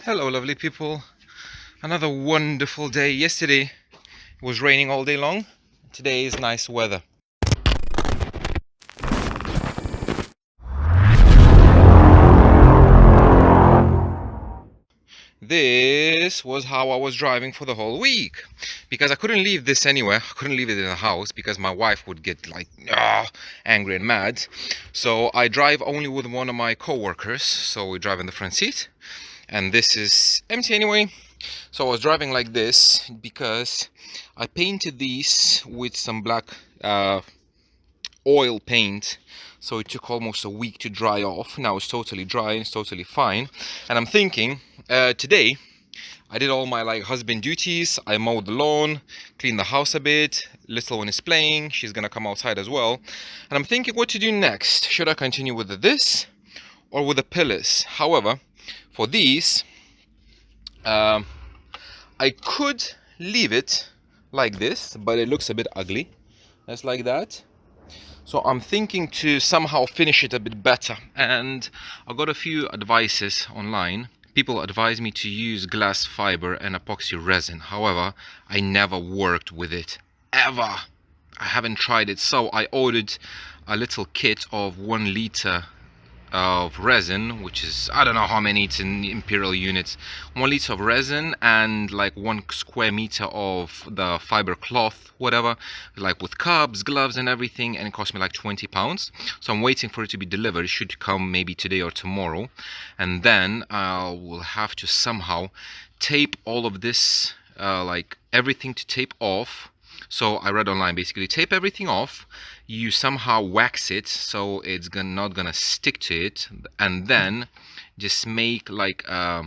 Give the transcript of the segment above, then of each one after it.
Hello, lovely people. Another wonderful day. Yesterday it was raining all day long. Today is nice weather. This was how I was driving for the whole week because I couldn't leave this anywhere. I couldn't leave it in the house because my wife would get like angry and mad. So I drive only with one of my co-workers. So we drive in the front seat, and this is empty anyway. So I was driving like this because I painted these with some black oil paint, so it took almost a week to dry off. Now it's totally dry, it's totally fine. And I'm thinking, today I did all my like husband duties. I mowed the lawn, cleaned the house a bit. Little one is playing, she's gonna come outside as well. And I'm thinking what to do next. Should I continue with this or with the pillars? However, for these, um, I could leave it like this, but it looks a bit ugly. Just like that. So I'm thinking to somehow finish it a bit better, and I got a few advices online. People advise me to use glass fiber and epoxy resin. However, I never worked with it ever. I haven't tried it, so I ordered a little kit of 1 liter of resin, which is, I don't know how many, it's in imperial units. 1 liter of resin and like 1 square meter of the fiber cloth, whatever, like with cups, gloves and everything, and it cost me like £20. So I'm waiting for it to be delivered. It should come maybe today or tomorrow, and then I will have to somehow tape all of this, like everything to tape off. So I read online, basically tape everything off, you somehow wax it so it's not gonna stick to it, and then just make like a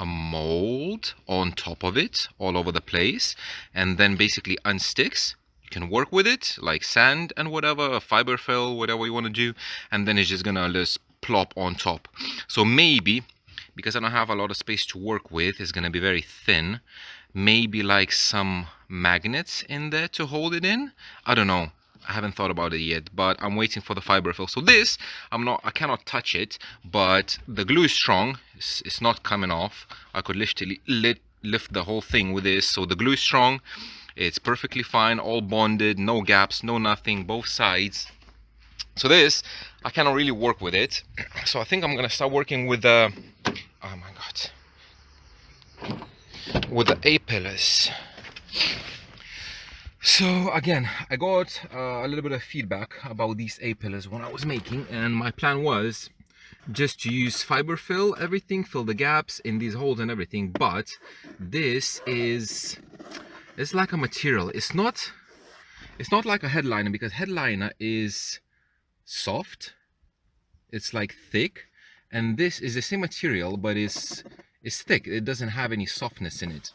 mold on top of it all over the place, and then basically unsticks. You can work with it like sand and whatever, fiber fill, whatever you want to do, and then it's just gonna just plop on top. So maybe, because I don't have a lot of space to work with, it's gonna be very thin, maybe like some magnets in there to hold it in. I don't know, I haven't thought about it yet, but I'm waiting for the fiber fill. So this, I cannot touch it, but the glue is strong. It's not coming off. I could lift the whole thing with this. So the glue is strong. It's perfectly fine, all bonded, no gaps, no nothing, both sides. So this, I cannot really work with it. So I think I'm gonna start working with the, oh my god, with the A-pillars. So again, I got a little bit of feedback about these A-pillars when I was making, and my plan was just to use fiber fill everything, fill the gaps in these holes and everything. But this is, it's like a material. It's not like a headliner, because headliner is soft, it's like thick, and this is the same material but it's thick. It doesn't have any softness in it.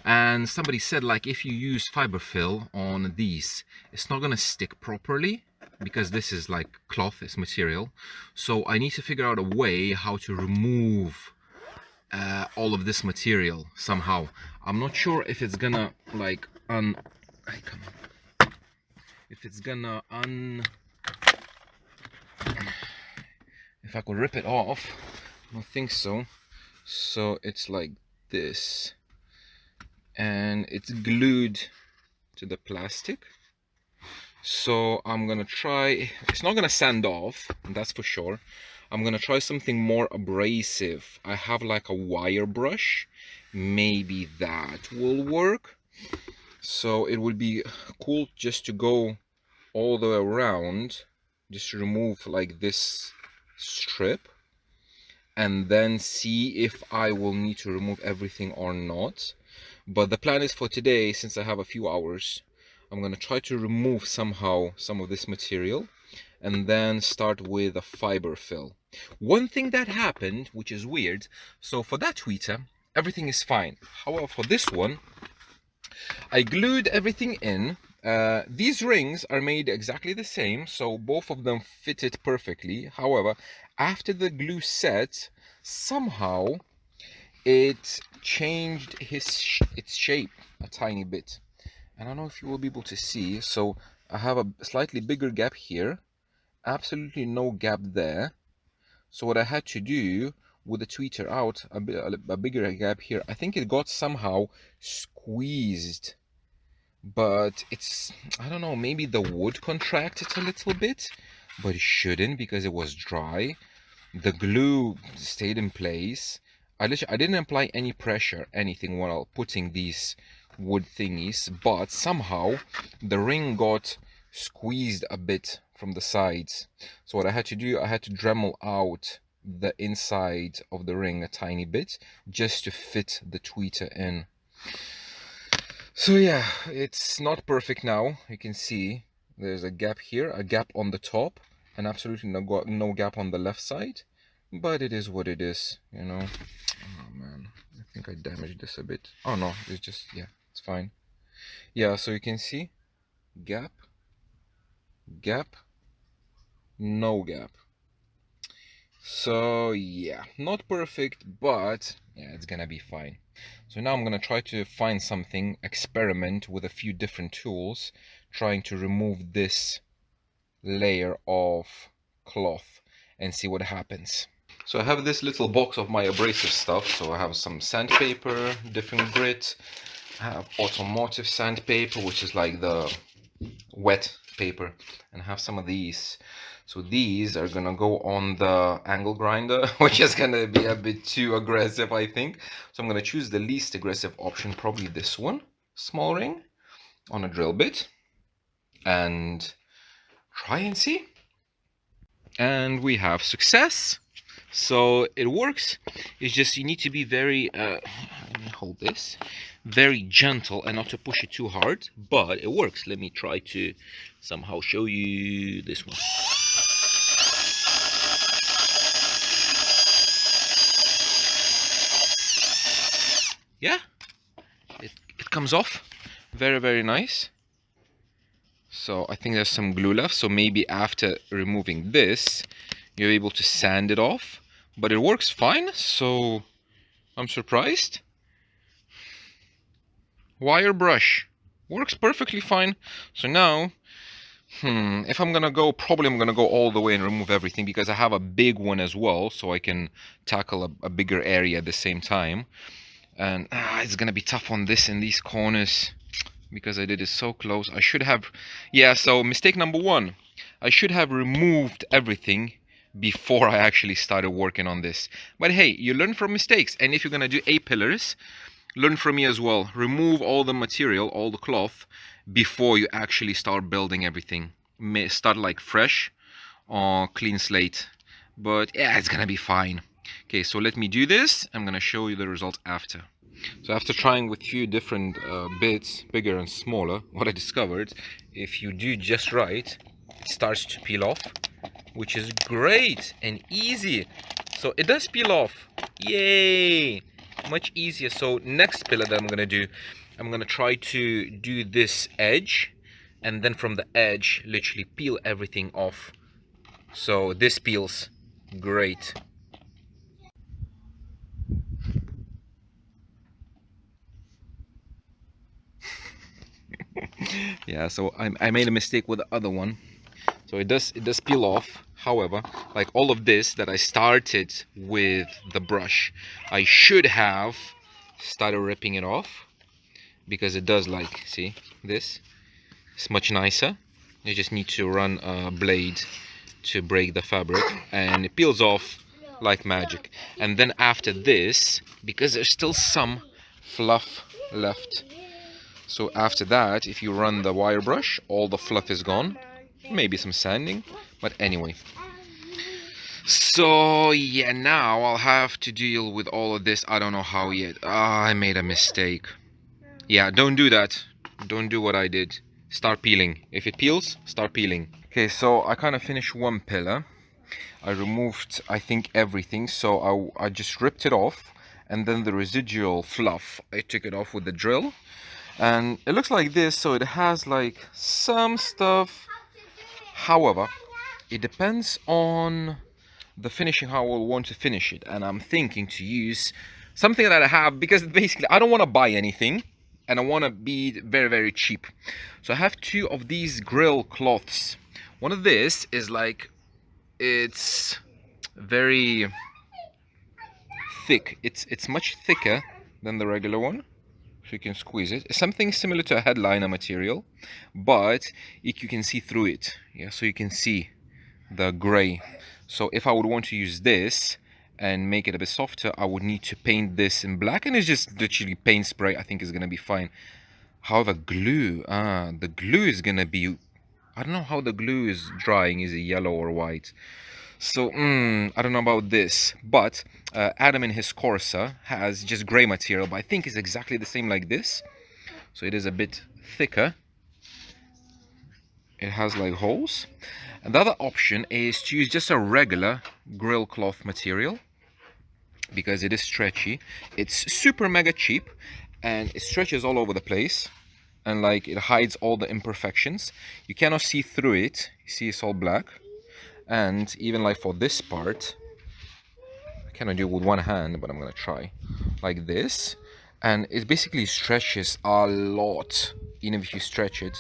And somebody said, like, if you use fiber fill on these, it's not gonna stick properly because this is like cloth, it's material. So I need to figure out a way how to remove all of this material somehow. I'm not sure if it's gonna like if it's gonna if I could rip it off. I don't think so. So it's like this, and it's glued to the plastic. So I'm gonna try, it's not gonna sand off, that's for sure. I'm gonna try something more abrasive. I have like a wire brush, maybe that will work. So it would be cool just to go all the way around, just remove like this strip, and then see if I will need to remove everything or not. But the plan is for today, since I have a few hours, I'm gonna try to remove somehow some of this material and then start with a fiber fill. One thing that happened, which is weird, so for that tweeter, everything is fine. However, for this one, I glued everything in. These rings are made exactly the same, so both of them fitted perfectly. However, after the glue set, somehow it changed its shape a tiny bit. And I don't know if you will be able to see. So I have a slightly bigger gap here, absolutely no gap there. So what I had to do with the tweeter out, a bigger gap here. I think it got somehow squeezed, but it's, I don't know, maybe the wood contracted a little bit, but it shouldn't because it was dry. The glue stayed in place. I didn't apply any pressure, anything, while putting these wood thingies, but somehow the ring got squeezed a bit from the sides. So what I had to do, I had to Dremel out the inside of the ring a tiny bit just to fit the tweeter in. So yeah, it's not perfect now. You can see there's a gap here, a gap on the top, and absolutely no gap on the left side. But it is what it is, you know. Oh man, I think I damaged this a bit. Oh no, it's just, yeah, it's fine. Yeah, so you can see gap, gap, no gap. So yeah, not perfect, but yeah, it's gonna be fine. So now I'm gonna try to find something, experiment with a few different tools, trying to remove this layer of cloth and see what happens. So I have this little box of my abrasive stuff. So I have some sandpaper, different grit. I have automotive sandpaper, which is like the wet paper, and I have some of these. So these are gonna go on the angle grinder, which is gonna be a bit too aggressive, I think. So I'm gonna choose the least aggressive option, probably this one, small ring, on a drill bit, and try and see. And we have success. So it works. It's just you need to be very let me hold this, very gentle and not to push it too hard, but it works. Let me try to somehow show you this one. Yeah, it comes off very nice. So I think there's some glue left, so maybe after removing this you're able to sand it off, but it works fine, so I'm surprised. Wire brush works perfectly fine. So now if I'm gonna go, probably I'm gonna go all the way and remove everything, because I have a big one as well, so I can tackle a bigger area at the same time. And it's gonna be tough on this in these corners because I did it so close. I should have, yeah, so mistake number one, I should have removed everything before I actually started working on this. But hey, you learn from mistakes, and if you're gonna do A-pillars, learn from me as well. Remove all the material, all the cloth, before you actually start building everything. Start like fresh or clean slate. But yeah, it's gonna be fine. Okay, so let me do this. I'm gonna show you the result after. So after trying with few different bits, bigger and smaller, what I discovered, if you do just right, it starts to peel off, which is great and easy. So it does peel off. Yay! Much easier. So next pillar that I'm gonna do, I'm gonna try to do this edge, and then from the edge literally peel everything off. So this peels great. Yeah, so I made a mistake with the other one. So it does peel off. However, like all of this that I started with the brush, I should have started ripping it off, because it does, like, see this, it's much nicer. You just need to run a blade to break the fabric, and it peels off like magic. And then after this, because there's still some fluff left, so after that, if you run the wire brush, all the fluff is gone. Maybe some sanding, but anyway. So yeah, now I'll have to deal with all of this. I don't know how yet. I made a mistake. Yeah, don't do that. Don't do what I did. Start peeling. If it peels, start peeling. Okay, so I kind of finished one pillar. I removed, I think, everything. So I just ripped it off, and then the residual fluff, I took it off with the drill. And it looks like this, so it has like some stuff. However, it depends on the finishing, how I will want to finish it. And I'm thinking to use something that I have, because basically I don't want to buy anything and I want to be very cheap. So I have two of these grill cloths. One of this is like, it's very, thick. It's much thicker than the regular one. So you can squeeze it. It's something similar to a headliner material, but you can see through it. Yeah, so you can see the gray. So if I would want to use this and make it a bit softer, I would need to paint this in black, and it's just literally paint spray. I think it's gonna be fine. How the glue? The glue is gonna be, I don't know how the glue is drying. Is it yellow or white? So, I don't know about this, but Adam in his Corsa has just gray material, but I think it's exactly the same like this. So it is a bit thicker. It has like holes. And the other option is to use just a regular grill cloth material, because it is stretchy. It's super mega cheap, and it stretches all over the place, and like it hides all the imperfections. You cannot see through it. You see, it's all black. And even like for this part, I cannot do it with one hand, but I'm gonna try like this, and it basically stretches a lot, even if you stretch it.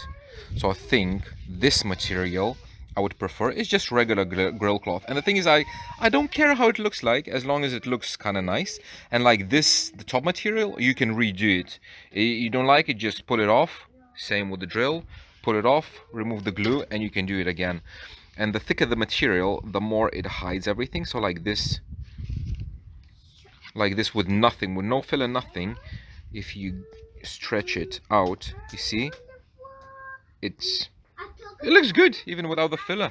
So I think this material I would prefer. It's just regular grill cloth, and the thing is, I don't care how it looks like, as long as it looks kind of nice. And like this, the top material, you can redo it. You don't like it, just pull it off. Same with the drill, pull it off, remove the glue, and you can do it again. And the thicker the material, the more it hides everything. So like this with nothing, with no filler, nothing, if you stretch it out, you see, it looks good even without the filler.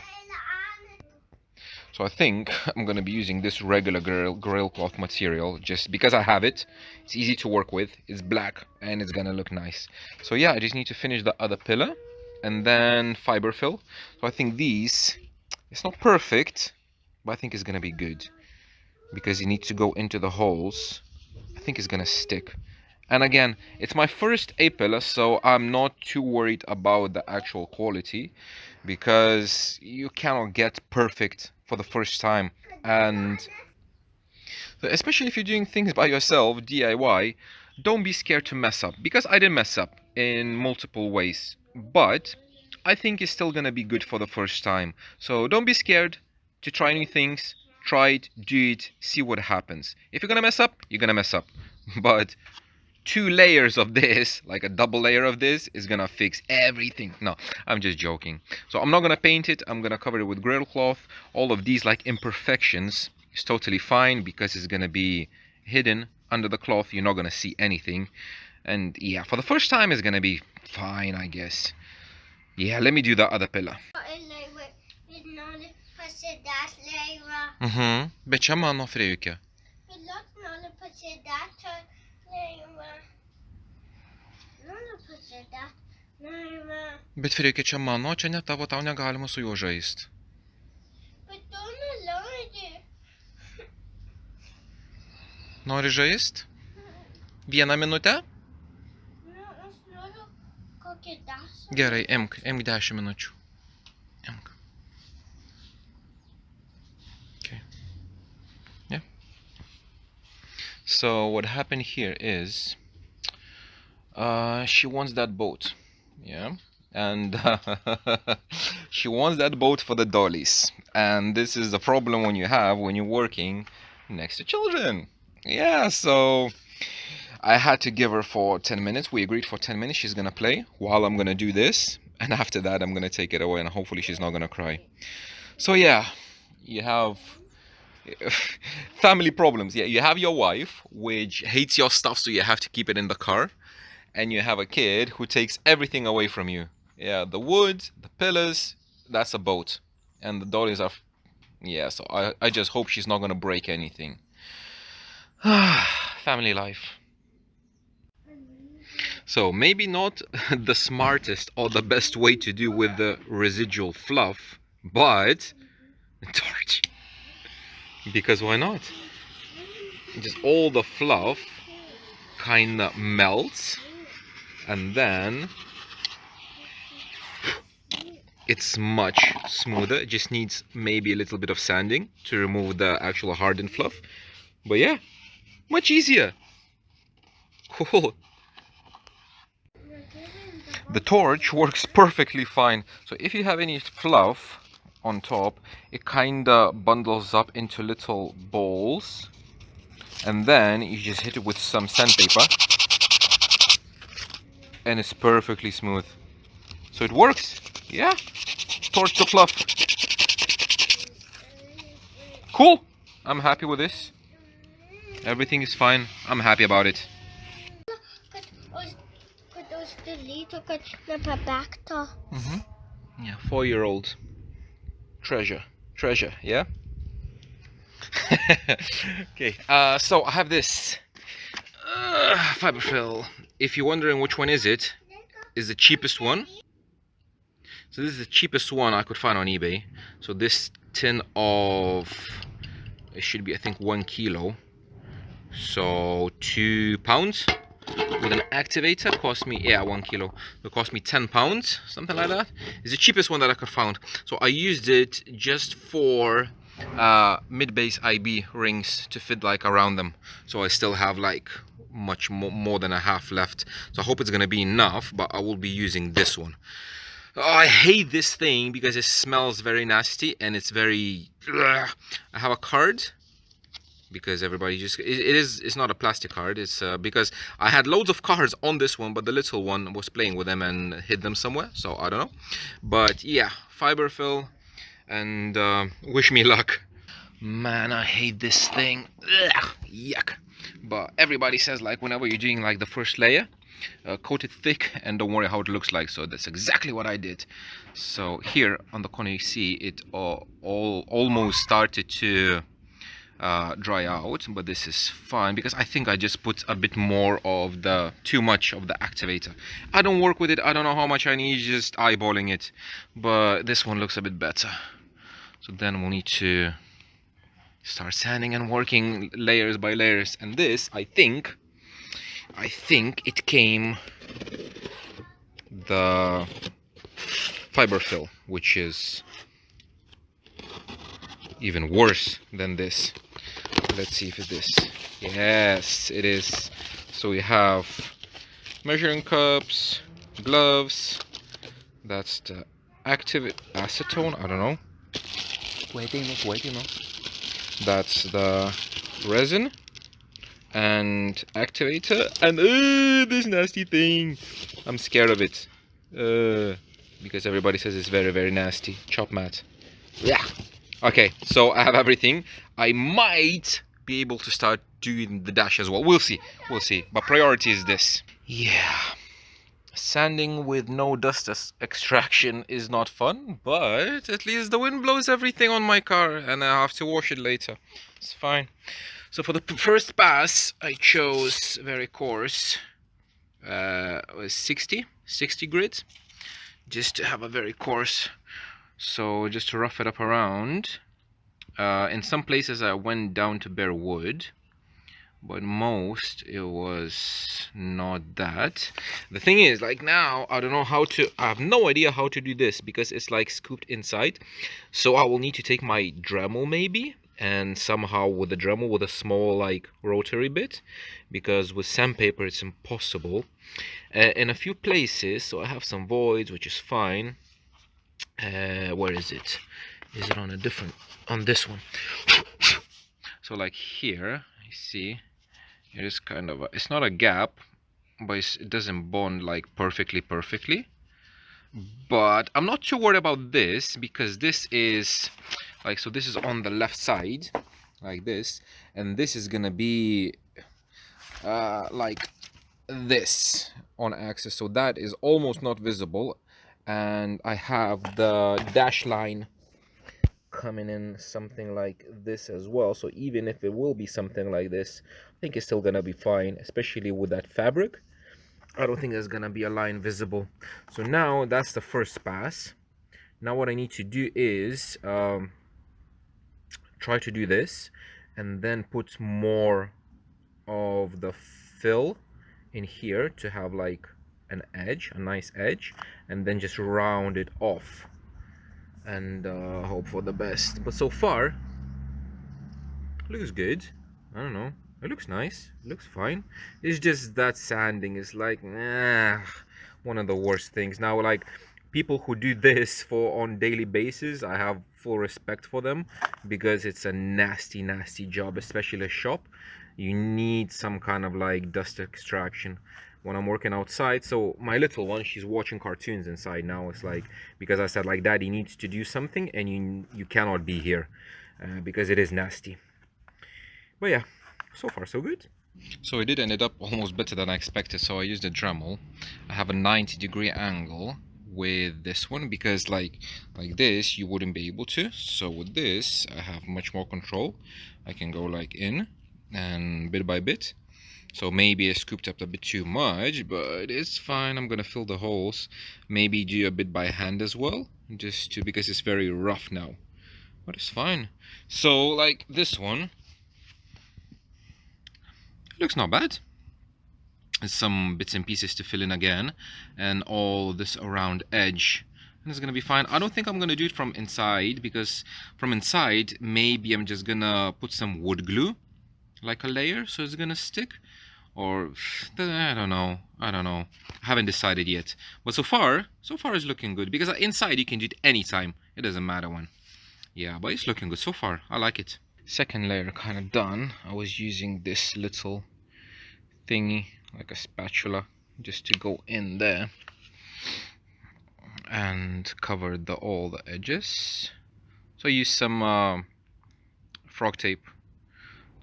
So I think I'm gonna be using this regular grill cloth material, just because I have it. It's easy to work with, it's black, and it's gonna look nice. So yeah, I just need to finish the other pillar and then fiber fill. So I think these, it's not perfect, but I think it's gonna be good, because you need to go into the holes. I think it's gonna stick. And again, it's my first A-pillar, so I'm not too worried about the actual quality, because you cannot get perfect for the first time. And especially if you're doing things by yourself, DIY, don't be scared to mess up, because I did mess up in multiple ways, but I think it's still gonna be good for the first time. So don't be scared to try new things. Try it, do it, see what happens. If you're gonna mess up, you're gonna mess up. But 2 layers of this, like a double layer of this, is gonna fix everything. No, I'm just joking. So I'm not gonna paint it, I'm gonna cover it with grill cloth. All of these like imperfections is totally fine, because it's gonna be hidden under the cloth. You're not gonna see anything. And yeah, for the first time it's gonna be fine, I guess. Yeah, let me do the other pillar. Bet čia mano Frejukė. Bet Frejukė, čia mano, čia ne tavo, tau negalima su juo žaist. Nori žaist? 1 minutę? Gerai, imk 10 minučių. Imk. Okay. Yeah. So what happened here is, she wants that boat. Yeah. And she wants that boat for the dollies. And this is the problem when you're working next to children. Yeah, so I had to give her for 10 minutes. We agreed for 10 minutes she's gonna play while I'm gonna do this, and after that I'm gonna take it away, and hopefully she's not gonna cry. So yeah, you have family problems. Yeah, you have your wife, which hates your stuff, so you have to keep it in the car, and you have a kid who takes everything away from you. Yeah, the wood, the pillars, that's a boat, and the dollies are, yeah, so I just hope she's not gonna break anything. Family life. So maybe not the smartest or the best way to do with the residual fluff, but torch. Because why not? Just all the fluff kinda melts, and then it's much smoother. It just needs maybe a little bit of sanding to remove the actual hardened fluff. But yeah, much easier. Cool. The torch works perfectly fine. So if you have any fluff on top, it kinda bundles up into little balls, and then you just hit it with some sandpaper, and it's perfectly smooth. So it works. Yeah, torch the fluff. Cool. I'm happy with this. Everything is fine. I'm happy about it. Yeah, 4-year-old. Treasure, yeah? Okay, so I have this fiberfill. If you're wondering which one is it, is the cheapest one. So this is the cheapest one I could find on eBay. So this tin of, it should be I think 1 kilo. So £2 with an activator cost me, yeah, 1 kilo. It cost me £10, something like that. It's the cheapest one that I could find. So I used it just for mid-base IB rings to fit like around them. So I still have like much more than a half left. So I hope it's gonna be enough, but I will be using this one. Oh, I hate this thing because it smells very nasty and it's very, I have a card because everybody just, it's not a plastic card. It's because I had loads of cards on this one, but the little one was playing with them and hid them somewhere, so I don't know. But yeah, fiberfill, and wish me luck. Man, I hate this thing. Ugh, yuck. But everybody says like whenever you're doing like the first layer, coat it thick and don't worry how it looks like. So that's exactly what I did. So here on the corner you see it all almost started to dry out, but this is fine because I think I just put a bit more of the, too much of the activator. I don't work with it, I don't know how much I need, just eyeballing it, but this one looks a bit better. So then we'll need to start sanding and working layers by layers, and this I think it came the fiberfill, which is even worse than this. Let's see if it's this. Yes, it is. So we have measuring cups, gloves, that's the active acetone, I don't know. That's the resin and activator, and this nasty thing. I'm scared of it because everybody says it's very, very nasty. Chop mat. Yeah. Okay, so I have everything. I might be able to start doing the dash as well. We'll see. We'll see. But priority is this. Yeah. Sanding with no dust extraction is not fun, but at least the wind blows everything on my car and I have to wash it later. It's fine. So for the first pass, I chose very coarse, was 60 grit, just to have a very coarse. So just to rough it up around. In some places I went down to bare wood, but most it was not that. The thing is, like now, I don't know how to, I have no idea how to do this because it's like scooped inside. So I will need to take my Dremel maybe, and somehow with the Dremel with a small like rotary bit, because with sandpaper it's impossible. In a few places, so I have some voids, which is fine. Where is it? Is it on a different, on this one? So like here, you see, it is kind of a, it's not a gap, but it doesn't bond like perfectly. But I'm not too worried about this because this is like, so this is on the left side like this, and this is gonna be like this on axis, so that is almost not visible. And I have the dash line coming in something like this as well, so even if it will be something like this, I think it's still gonna be fine, especially with that fabric. I don't think there's gonna be a line visible. So now that's the first pass. Now what I need to do is try to do this and then put more of the fill in here to have like an edge, a nice edge, and then just round it off and hope for the best. But so far looks good. I don't know, it looks nice, it looks fine. It's just that sanding is like one of the worst things. Now like people who do this for on daily basis, I have full respect for them because it's a nasty job, especially a shop. you need some kind of like dust extraction when I'm working outside. So my little one, she's watching cartoons inside now. It's like, because I said like, Daddy needs to do something and you cannot be here because it is nasty. But yeah, so far so good. So it did ended up almost better than I expected. So I used a Dremel. I have a 90-degree angle with this one because like this you wouldn't be able to. So with this I have much more control. I can go like in and bit by bit. So maybe I scooped up a bit too much, but it's fine. I'm gonna fill the holes. Maybe do a bit by hand as well, just to, because it's very rough now. But it's fine. So like this one looks not bad. Some bits and pieces to fill in again, and all this around edge, and it's gonna be fine. I don't think I'm gonna do it from inside, because from inside maybe I'm just gonna put some wood glue, like a layer, so it's gonna stick, or I don't know. I haven't decided yet, but so far it's looking good, because inside you can do it anytime, it doesn't matter when. Yeah, but it's looking good so far. I like it. Second layer kind of done. I was using this little thingy, like a spatula, just to go in there and cover all the edges. So I use some frog tape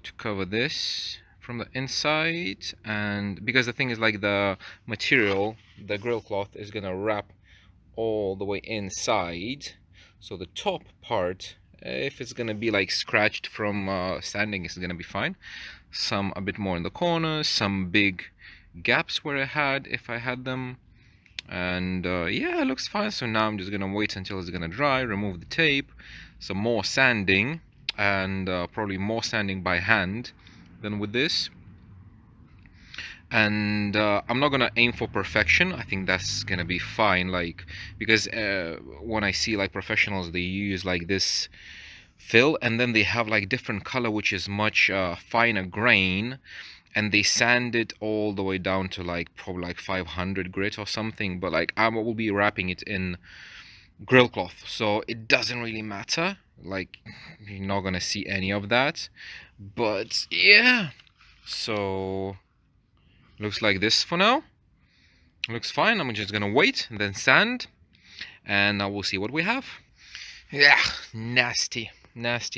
to cover this from the inside, and because the thing is like the material, the grill cloth is gonna wrap all the way inside, so the top part, if it's gonna be like scratched from sanding, it's gonna be fine. Some a bit more in the corners, some big gaps where I had, if I had them, and yeah, it looks fine. So now I'm just gonna wait until it's gonna dry, remove the tape, some more sanding, and probably more sanding by hand than with this. And I'm not gonna aim for perfection. I think that's gonna be fine, like, because when I see like professionals, they use like this fill and then they have like different color which is much finer grain, and they sand it all the way down to like probably like 500 grit or something. But like I will be wrapping it in grill cloth, so it doesn't really matter, like you're not gonna see any of that. But yeah, so looks like this for now. Looks fine. I'm just gonna wait and then sand, and I will see what we have. Yeah, nasty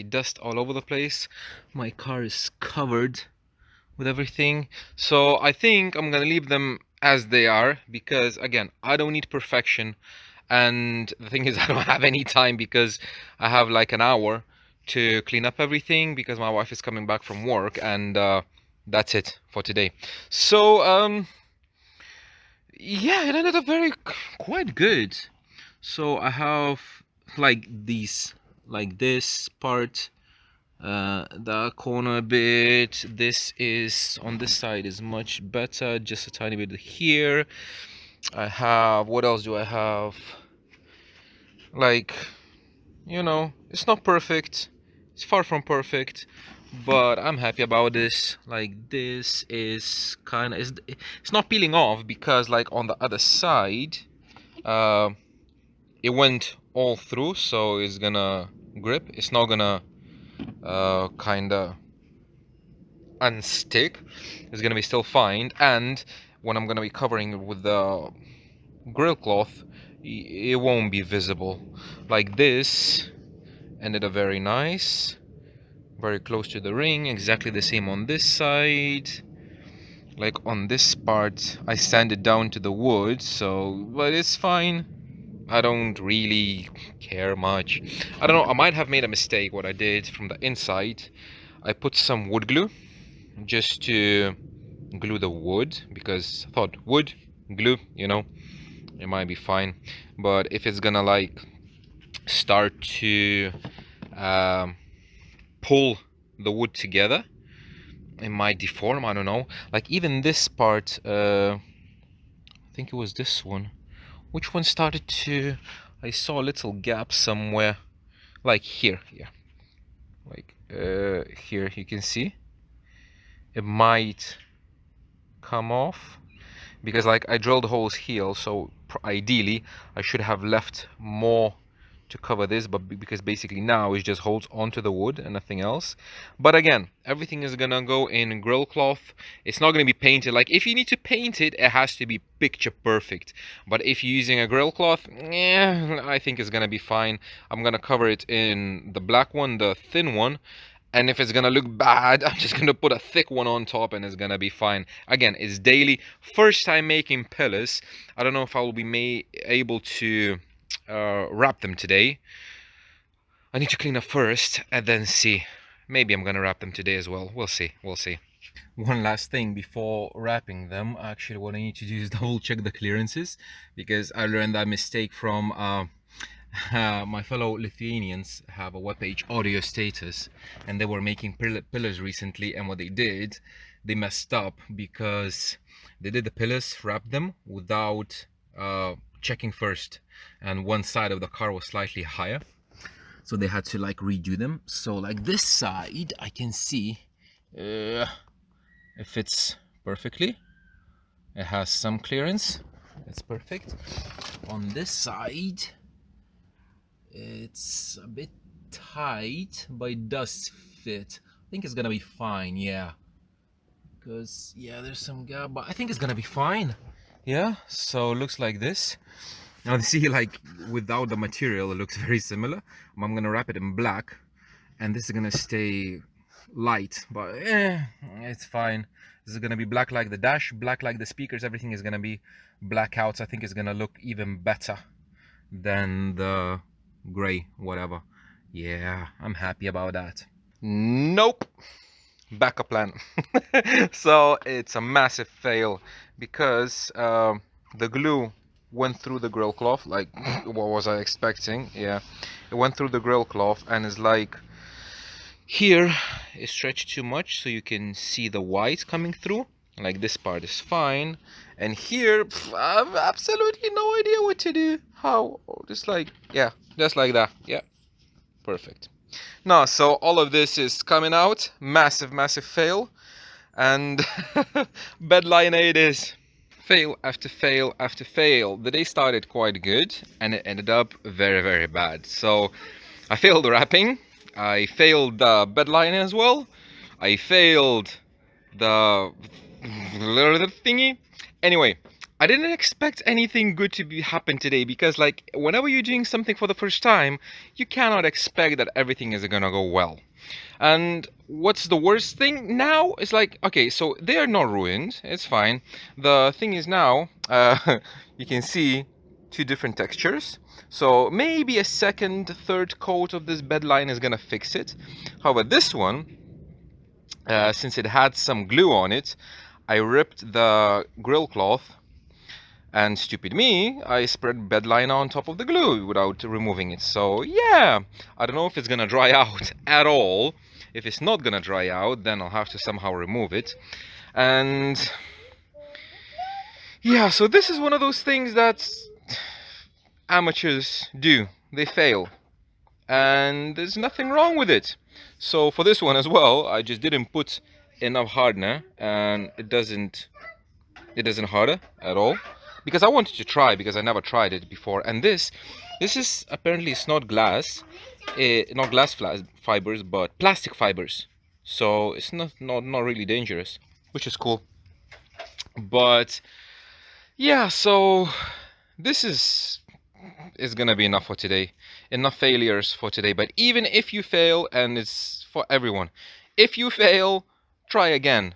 dust all over the place. My car is covered with everything, so I think I'm gonna leave them as they are, because again, I don't need perfection, and the thing is I don't have any time, because I have like an hour to clean up everything, because my wife is coming back from work, and that's it for today. So yeah, it ended up quite good. So I have like these, like this part, the corner bit. This is on this side is much better, just a tiny bit here. I have, what else do I have? Like, you know, it's not perfect, it's far from perfect, but I'm happy about this. Like this is kind of, it's not peeling off, because like on the other side it went all through, so it's gonna grip. It's not gonna kind of unstick. It's gonna be still fine. And when I'm gonna be covering it with the grill cloth, it won't be visible. Like this ended up very nice, very close to the ring. Exactly the same on this side. Like on this part I sanded down to the wood, so, but it's fine. I don't really care much. I don't know, I might have made a mistake. What I did from the inside, I put some wood glue just to glue the wood, because I thought wood glue, you know, it might be fine. But if it's gonna like start to pull the wood together, it might deform. I don't know. Like even this part, I think it was this one. Which one started to? I saw a little gap somewhere, like here, yeah, like here. You can see it might come off, because like I drilled holes here, so ideally I should have left more to cover this, but because basically now it just holds onto the wood and nothing else. But again, everything is gonna go in grill cloth. It's not gonna be painted. Like, if you need to paint it, it has to be picture perfect. But if you're using a grill cloth, yeah, I think it's gonna be fine. I'm gonna cover it in the black one, the thin one. And if it's gonna look bad, I'm just gonna put a thick one on top and it's gonna be fine. Again, it's daily. First time making pillars. I don't know if I will be able to wrap them today. I need to clean up first and then see. Maybe I'm gonna wrap them today as well. We'll see. We'll see. One last thing before wrapping them. Actually, what I need to do is double check the clearances, because I learned that mistake from my fellow Lithuanians. Have a webpage, Audio Status, and they were making pillars recently, and what they did, they messed up because they did the pillars, wrapped them without checking first, and one side of the car was slightly higher, so they had to like redo them. So like this side, I can see it fits perfectly. It has some clearance. It's perfect. On this side, it's a bit tight, but it does fit. I think it's gonna be fine, yeah. Because, yeah, there's some gap, but I think it's gonna be fine. Yeah, so it looks like this. Now you see, like, without the material, it looks very similar. I'm gonna wrap it in black, and this is gonna stay light, but it's fine. This is gonna be black like the dash, black like the speakers. Everything is gonna be blackouts. I think it's gonna look even better than the gray, whatever. Yeah, I'm happy about that. Nope. Backup plan. So it's a massive fail because the glue went through the grill cloth. Like, what was I expecting? Yeah, it went through the grill cloth, and it's like here is stretched too much, so you can see the white coming through. Like, this part is fine, and here I have absolutely no idea what to do. How? Just like, yeah, just like that. Yeah, perfect. No, so all of this is coming out. Massive fail, and bedline it is. Fail after fail after fail. The day started quite good, and it ended up very bad. So I failed wrapping, I failed the bedline as well, I failed the thingy. Anyway, I didn't expect anything good to happen today, because like, whenever you're doing something for the first time, you cannot expect that everything is gonna go well. And what's the worst thing now is like, okay, so they are not ruined, it's fine. The thing is now, you can see two different textures, so maybe a second, third coat of this bedline is gonna fix it. However, this one, since it had some glue on it, I ripped the grill cloth, and stupid me, I spread bedline on top of the glue without removing it. So yeah, I don't know if it's gonna dry out at all. If it's not gonna dry out, then I'll have to somehow remove it. And yeah, so this is one of those things that amateurs do. They fail, and there's nothing wrong with it. So for this one as well, I just didn't put enough hardener, and it doesn't harden at all, because I wanted to try, because I never tried it before. And this is apparently, it's not glass, not glass fibers, but plastic fibers, so it's not really dangerous, which is cool. But yeah, so this is gonna be enough for today. Enough failures for today. But even if you fail, and it's for everyone, if you fail, try again.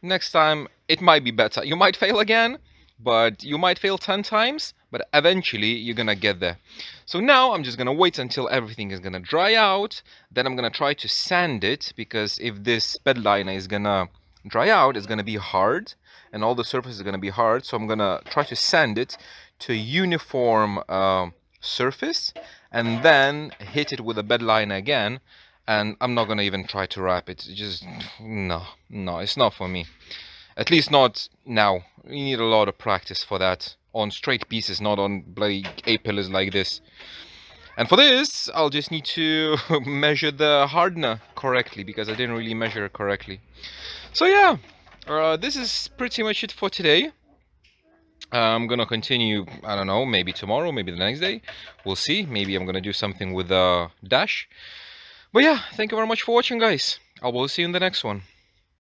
Next time it might be better. You might fail again, but you might fail 10 times, but eventually you're gonna get there. So now I'm just gonna wait until everything is gonna dry out. Then I'm gonna try to sand it, because if this bed liner is gonna dry out, it's gonna be hard, and all the surface is gonna be hard. So I'm gonna try to sand it to a uniform surface, and then hit it with a bed liner again. And I'm not gonna even try to wrap it. Just no, it's not for me. At least not now. You need a lot of practice for that, on straight pieces, not on bloody A-pillars like this. And for this, I'll just need to measure the hardener correctly, because I didn't really measure it correctly. So yeah, this is pretty much it for today. I'm gonna continue, I don't know, maybe tomorrow, maybe the next day. We'll see. Maybe I'm gonna do something with Dash. But yeah, thank you very much for watching, guys. I will see you in the next one.